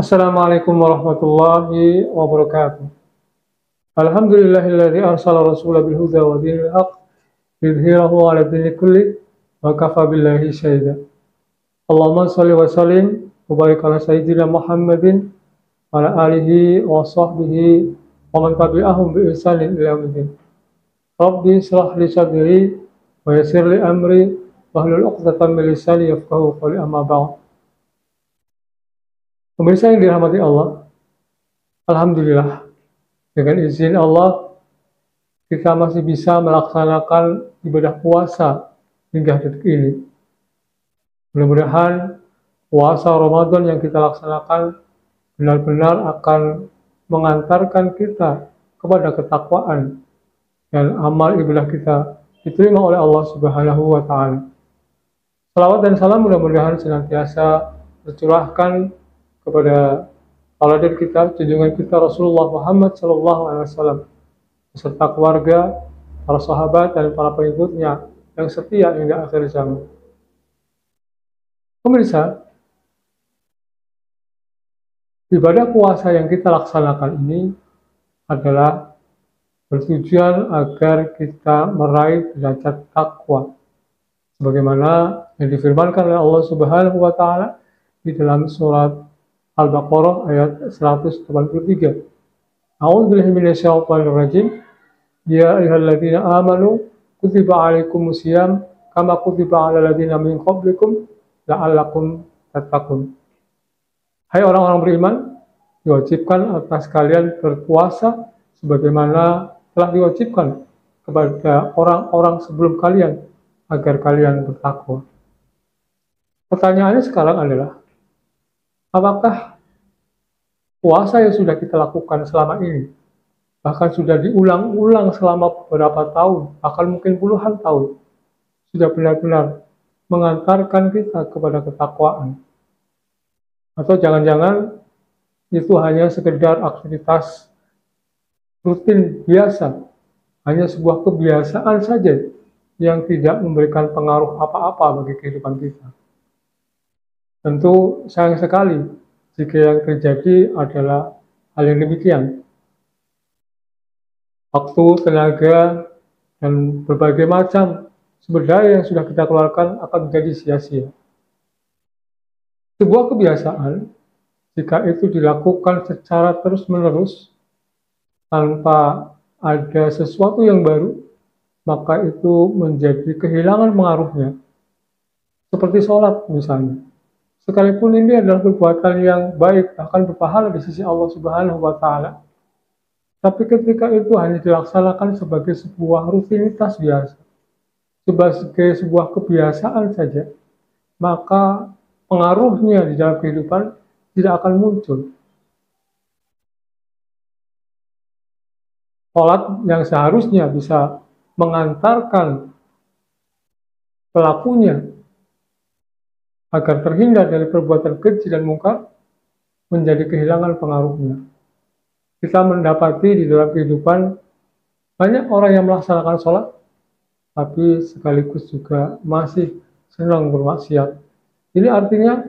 Assalamualaikum warahmatullahi wabarakatuh. Alhamdulillahilladzi arsala rasulahu bil huda wa dinil haqq liyudhhirahu 'ala dini kulli wa kafa billahi syahida. Allahumma shalli wa sallim wa barik ala sayyidina Muhammadin wa ala alihi wa sahbihi wa man tabi'ahum bi ihsanin ila yaumiddin. Rabbi shrah li sadri wa yassir li amri wahlul 'uqdatam min lisani yafqahu qawli, amma ba'd. Pemirsa yang dirahmati Allah, alhamdulillah, dengan izin Allah, kita masih bisa melaksanakan ibadah puasa hingga detik ini. Mudah-mudahan puasa Ramadan yang kita laksanakan benar-benar akan mengantarkan kita kepada ketakwaan dan amal ibadah kita diterima oleh Allah Subhanahu wa Ta'ala. Salawat dan salam mudah-mudahan senantiasa tercurahkan kepada tauladan kita, junjungan kita Rasulullah Muhammad SAW, beserta keluarga, para sahabat dan para pengikutnya yang setia hingga akhir zaman. Pemirsa, ibadah puasa yang kita laksanakan ini adalah bertujuan agar kita meraih derajat takwa, sebagaimana yang difirmankan oleh Allah Subhanahu wa Ta'ala di dalam surat Al-Baqarah ayat 183. A'udzubillahi minasyaitonir rajim. Ya ayyuhalladzina amanu kutiba 'alaikumusiyam kama kutiba 'alal ladzina min qablikum la'allakum tattaqun. Hai orang-orang beriman, diwajibkan atas kalian berpuasa sebagaimana telah diwajibkan kepada orang-orang sebelum kalian agar kalian bertakwa. Pertanyaannya sekarang adalah, apakah puasa yang sudah kita lakukan selama ini, bahkan sudah diulang-ulang selama beberapa tahun, bahkan mungkin puluhan tahun, sudah benar-benar mengantarkan kita kepada ketakwaan? Atau jangan-jangan itu hanya sekedar aktivitas rutin biasa, hanya sebuah kebiasaan saja yang tidak memberikan pengaruh apa-apa bagi kehidupan kita? Tentu sayang sekali jika yang terjadi adalah hal yang demikian. Waktu, tenaga, dan berbagai macam sumber daya yang sudah kita keluarkan akan menjadi sia-sia. Sebuah kebiasaan, jika itu dilakukan secara terus-menerus tanpa ada sesuatu yang baru, maka itu menjadi kehilangan pengaruhnya. Seperti sholat misalnya. Sekalipun ini adalah perbuatan yang baik, bahkan berpahala di sisi Allah Subhanahu wa Ta'ala, tapi ketika itu hanya dilaksanakan sebagai sebuah rutinitas biasa, sebagai sebuah kebiasaan saja, maka pengaruhnya di dalam kehidupan tidak akan muncul. Sholat yang seharusnya bisa mengantarkan pelakunya agar terhindar dari perbuatan keji dan mungkar, menjadi kehilangan pengaruhnya. Kita mendapati di dalam kehidupan banyak orang yang melaksanakan sholat, tapi sekaligus juga masih senang bermaksiat. Ini artinya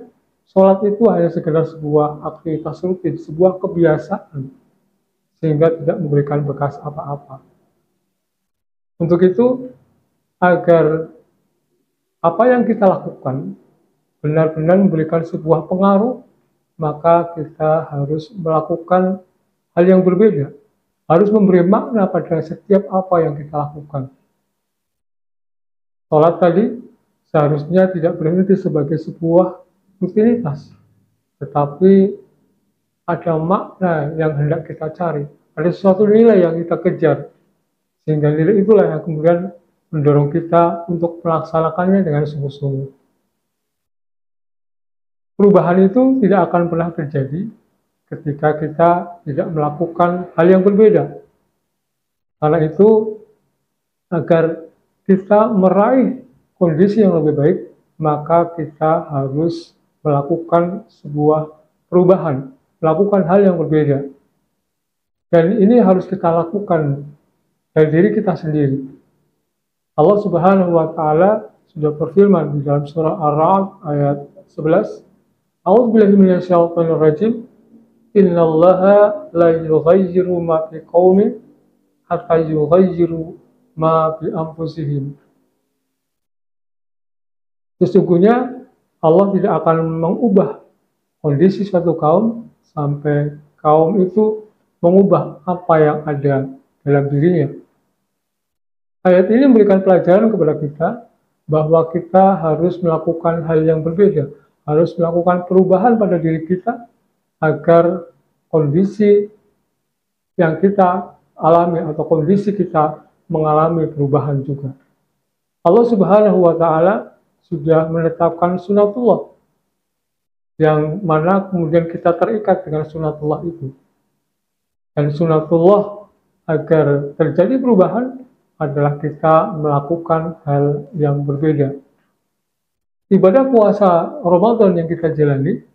sholat itu hanya sekedar sebuah aktivitas rutin, sebuah kebiasaan, sehingga tidak memberikan bekas apa-apa. Untuk itu, agar apa yang kita lakukan benar-benar memberikan sebuah pengaruh, maka kita harus melakukan hal yang berbeda, harus memberi makna pada setiap apa yang kita lakukan. Sholat tadi seharusnya tidak berhenti sebagai sebuah rutinitas, tetapi ada makna yang hendak kita cari, ada sesuatu nilai yang kita kejar, sehingga nilai itulah yang kemudian mendorong kita untuk melaksanakannya dengan sungguh-sungguh. Perubahan itu tidak akan pernah terjadi ketika kita tidak melakukan hal yang berbeda. Karena itu, agar kita meraih kondisi yang lebih baik, maka kita harus melakukan sebuah perubahan, melakukan hal yang berbeda. Dan ini harus kita lakukan dari diri kita sendiri. Allah Subhanahu wa Ta'ala sudah berfirman di dalam surah Ar-Ra'd ayat 11, A'udzubillahi minasyaitonir rajim. Innallaha la yughayyiru ma bi qaumin hatta yughayyiru ma bi anfusihim. Sesungguhnya Allah tidak akan mengubah kondisi suatu kaum sampai kaum itu mengubah apa yang ada dalam dirinya. Ayat ini memberikan pelajaran kepada kita bahwa kita harus melakukan hal yang berbeda, harus melakukan perubahan pada diri kita agar kondisi yang kita alami atau kondisi kita mengalami perubahan juga. Allah Subhanahu wa Ta'ala sudah menetapkan sunatullah yang mana kemudian kita terikat dengan sunatullah itu. Dan sunatullah agar terjadi perubahan adalah kita melakukan hal yang berbeda. Ibadah puasa Ramadan yang kita jalani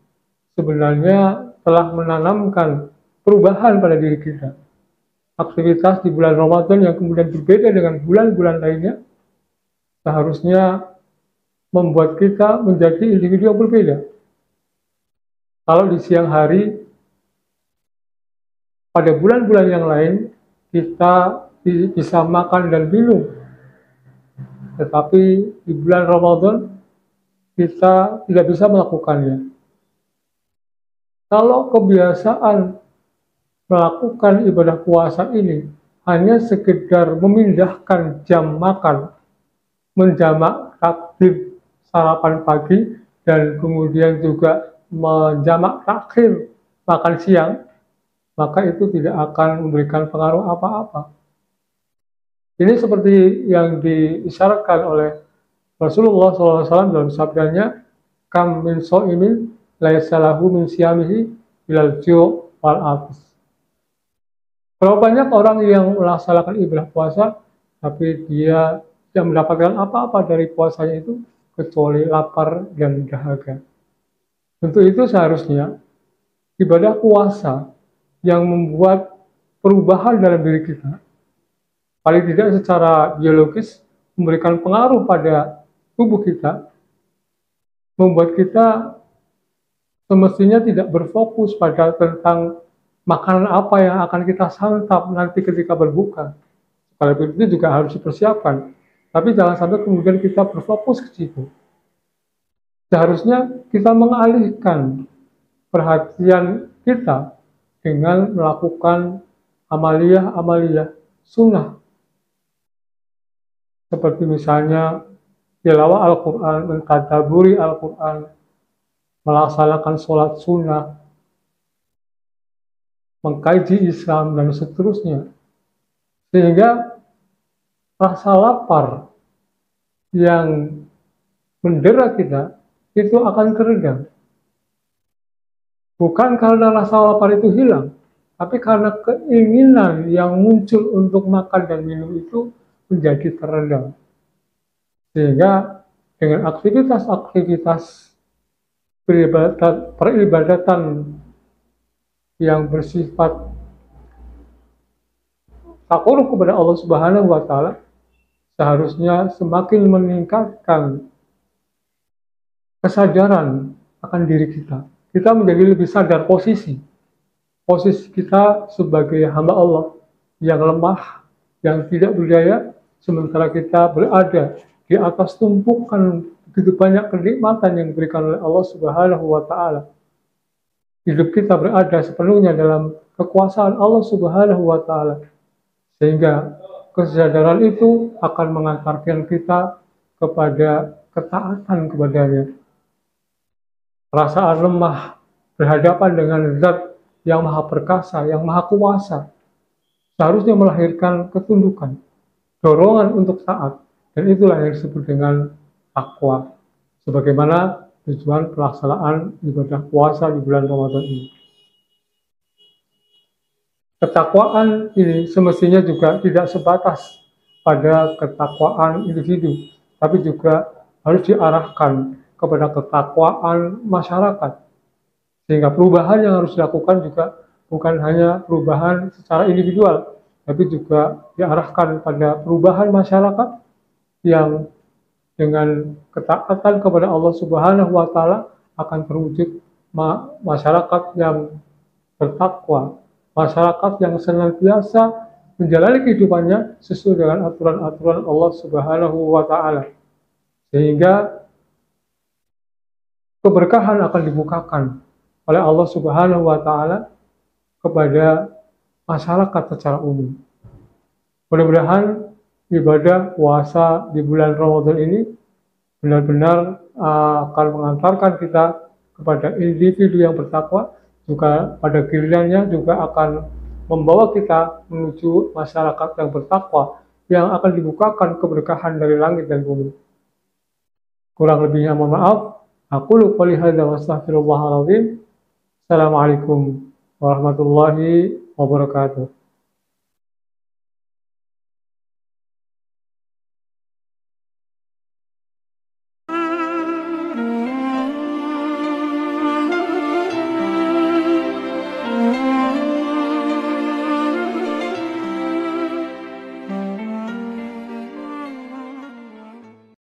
sebenarnya telah menanamkan perubahan pada diri kita. Aktivitas di bulan Ramadan yang kemudian berbeda dengan bulan-bulan lainnya seharusnya membuat kita menjadi individu yang berbeda. Kalau di siang hari, pada bulan-bulan yang lain, kita bisa makan dan minum. Tetapi di bulan Ramadan, kita tidak bisa melakukannya. Kalau kebiasaan melakukan ibadah puasa ini hanya sekedar memindahkan jam makan, menjamak takdim sarapan pagi, dan kemudian juga menjamak takhir makan siang, maka itu tidak akan memberikan pengaruh apa-apa. Ini seperti yang diisyaratkan oleh Rasulullah SAW dalam sabdanya, kam min so'imin laisa lahu min siyamihi bilal ju' wal atas. Berapa banyak orang yang melaksanakan ibadah puasa, tapi dia tidak mendapatkan apa-apa dari puasanya itu, kecuali lapar dan dahaga. Untuk itu seharusnya ibadah puasa yang membuat perubahan dalam diri kita, paling tidak secara biologis memberikan pengaruh pada tubuh kita, membuat kita semestinya tidak berfokus pada tentang makanan apa yang akan kita santap nanti ketika berbuka. Kalau itu juga harus dipersiapkan, tapi jangan sampai kemudian kita berfokus ke situ. Seharusnya kita mengalihkan perhatian kita dengan melakukan amaliyah-amaliyah sunnah. Seperti misalnya tilawah Al-Quran, mentadaburi Al-Quran, melaksanakan sholat sunnah, mengkaji Islam, dan seterusnya. Sehingga rasa lapar yang mendera kita itu akan teredam. Bukan karena rasa lapar itu hilang, tapi karena keinginan yang muncul untuk makan dan minum itu menjadi teredam. Sehingga dengan aktivitas-aktivitas peribadatan yang bersifat takarrub kepada Allah Subhanahu wa Ta'ala, seharusnya semakin meningkatkan kesadaran akan diri kita. Kita menjadi lebih sadar posisi kita sebagai hamba Allah yang lemah, yang tidak berdaya, sementara kita berada di atas tumpukan begitu banyak kenikmatan yang diberikan oleh Allah Subhanahu wa Ta'ala. Hidup kita berada sepenuhnya dalam kekuasaan Allah Subhanahu wa Ta'ala, sehingga kesadaran itu akan mengantarkan kita kepada ketaatan kepadanya. Perasaan lemah berhadapan dengan zat yang maha perkasa, yang maha kuasa, seharusnya melahirkan ketundukan, dorongan untuk taat, dan itulah yang disebut dengan takwa, sebagaimana tujuan pelaksanaan ibadah puasa di bulan Ramadan ini. Ketakwaan ini semestinya juga tidak sebatas pada ketakwaan individu, tapi juga harus diarahkan kepada ketakwaan masyarakat. Sehingga perubahan yang harus dilakukan juga bukan hanya perubahan secara individual, tapi juga diarahkan pada perubahan masyarakat yang dengan ketaatan kepada Allah Subhanahu wa Ta'ala akan terwujud masyarakat yang bertakwa, masyarakat yang senantiasa menjalani kehidupannya sesuai dengan aturan-aturan Allah Subhanahu wa Ta'ala, sehingga keberkahan akan dibukakan oleh Allah Subhanahu wa Ta'ala kepada masyarakat secara umum. Mudah-mudahan ibadah puasa di bulan Ramadan ini benar-benar akan mengantarkan kita kepada individu yang bertakwa, juga pada gilirannya juga akan membawa kita menuju masyarakat yang bertakwa yang akan dibukakan keberkahan dari langit dan bumi. Kurang lebihnya mohon maaf. Aku lupa lihat dan astaghfirullahaladzim. Assalamualaikum warahmatullahi wabarakatuh.